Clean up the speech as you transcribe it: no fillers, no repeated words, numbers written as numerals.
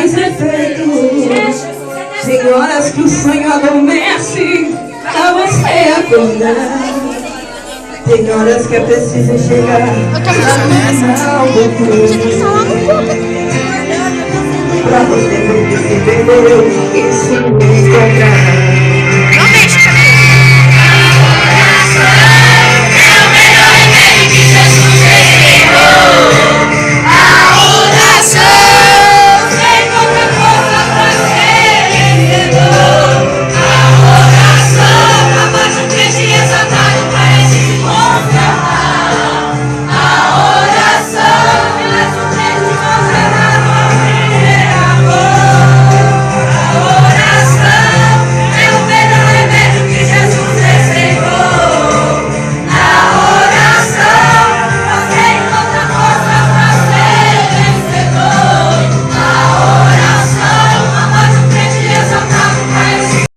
faz efeito. Tem horas que o sonho adormece pra você acordar. Tem horas que é preciso chegar ao pra você ver que se perdeu e se encontrar.